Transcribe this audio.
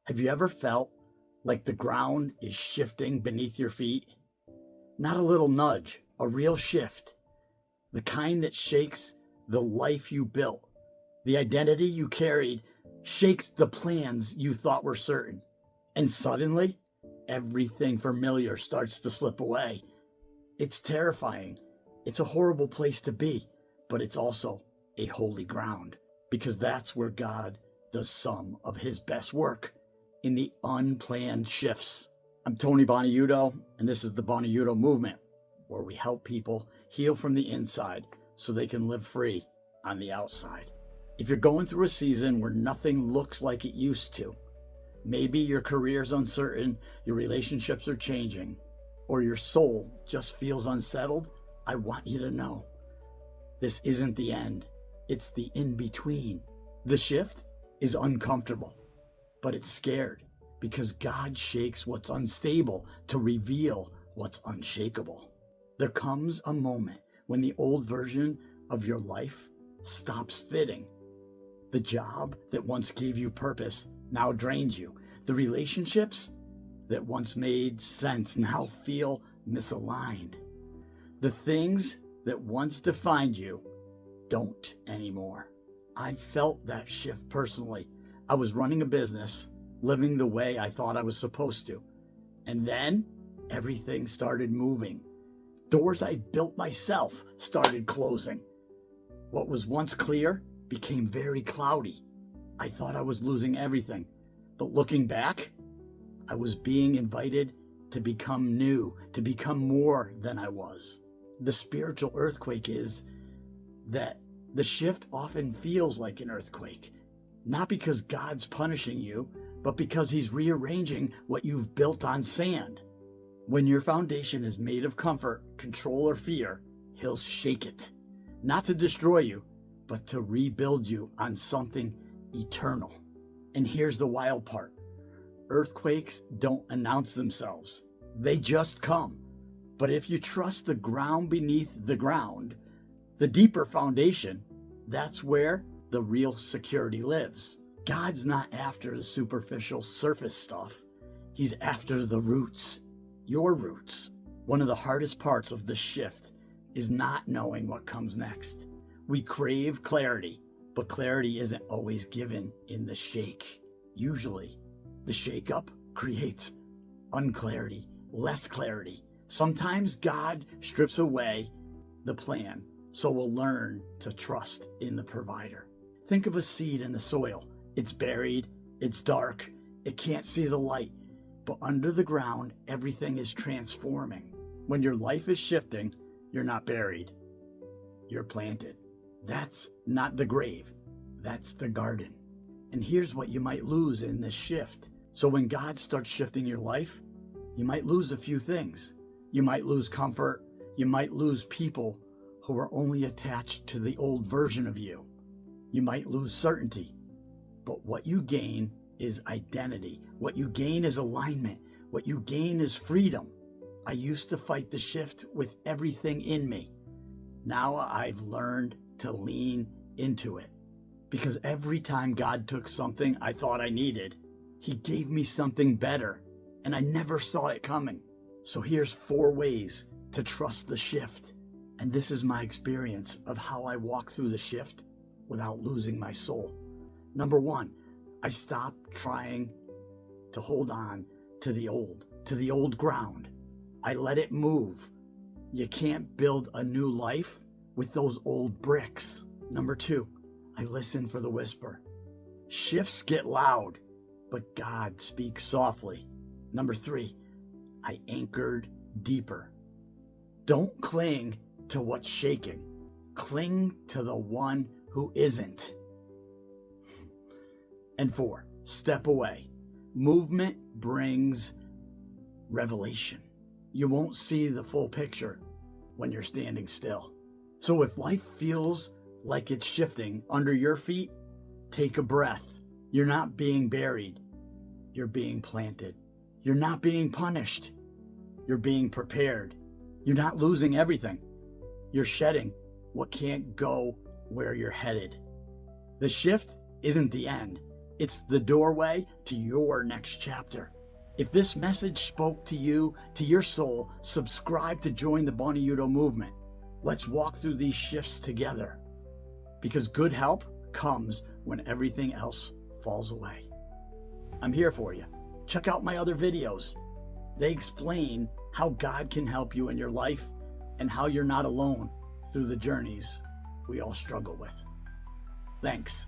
Have you ever felt like the ground is shifting beneath your feet? Not a little nudge, a real shift. The kind that shakes the life you built, the identity you carried, shakes the plans you thought were certain. And suddenly, everything familiar starts to slip away. It's terrifying. It's a horrible place to be, but it's also a holy ground because that's where God does some of his best work, in the unplanned shifts. I'm Tony Buonaiuto, and this is the Buonaiuto movement, where we help people heal from the inside so they can live free on the outside. If you're going through a season where nothing looks like it used to, maybe your career's uncertain, your relationships are changing, or your soul just feels unsettled, I want you to know this isn't the end. It's the in-between. The shift is uncomfortable, but it's scared because God shakes what's unstable to reveal what's unshakable. There comes a moment when the old version of your life stops fitting. The job that once gave you purpose now drains you. The relationships that once made sense now feel misaligned. The things that once defined you don't anymore. I've felt that shift personally. I was running a business, living the way I thought I was supposed to. And then everything started moving. Doors I built myself started closing. What was once clear became very cloudy. I thought I was losing everything. But looking back, I was being invited to become new, to become more than I was. The spiritual earthquake is that the shift often feels like an earthquake, not because God's punishing you, but because he's rearranging what you've built on sand. When your foundation is made of comfort, control, or fear, he'll shake it, not to destroy you, but to rebuild you on something eternal. And here's the wild part. Earthquakes don't announce themselves. They just come. But if you trust the ground beneath the ground, the deeper foundation, that's where the real security lives. God's not after the superficial surface stuff. He's after the roots, your roots. One of the hardest parts of the shift is not knowing what comes next. We crave clarity, but clarity isn't always given in the shake. Usually, the shake-up creates unclarity, less clarity. Sometimes God strips away the plan, so we'll learn to trust in the provider. Think of a seed in the soil. It's buried, it's dark, it can't see the light, but under the ground, everything is transforming. When your life is shifting, you're not buried, you're planted. That's not the grave, that's the garden. And here's what you might lose in this shift. So when God starts shifting your life, you might lose a few things. You might lose comfort. You might lose people who are only attached to the old version of you. You might lose certainty. But what you gain is identity. What you gain is alignment. What you gain is freedom. I used to fight the shift with everything in me. Now I've learned to lean into it. Because every time God took something I thought I needed, he gave me something better, and I never saw it coming. So here's 4 ways to trust the shift. And this is my experience of how I walk through the shift without losing my soul. Number 1, I stopped trying to hold on to the old ground. I let it move. You can't build a new life with those old bricks. Number 2, I listen for the whisper. Shifts get loud, but God speaks softly. Number 3, I anchored deeper. Don't cling to what's shaking. Cling to the one who isn't. And 4, step away. Movement brings revelation. You won't see the full picture when you're standing still. So if life feels like it's shifting under your feet, take a breath. You're not being buried. You're being planted. You're not being punished. You're being prepared. You're not losing everything. You're shedding what can't go where you're headed. The shift isn't the end. It's the doorway to your next chapter. If this message spoke to you, to your soul, subscribe to join the Buonaiuto movement. Let's walk through these shifts together, because good help comes when everything else falls away. I'm here for you. Check out my other videos. They explain how God can help you in your life and how you're not alone through the journeys we all struggle with. Thanks.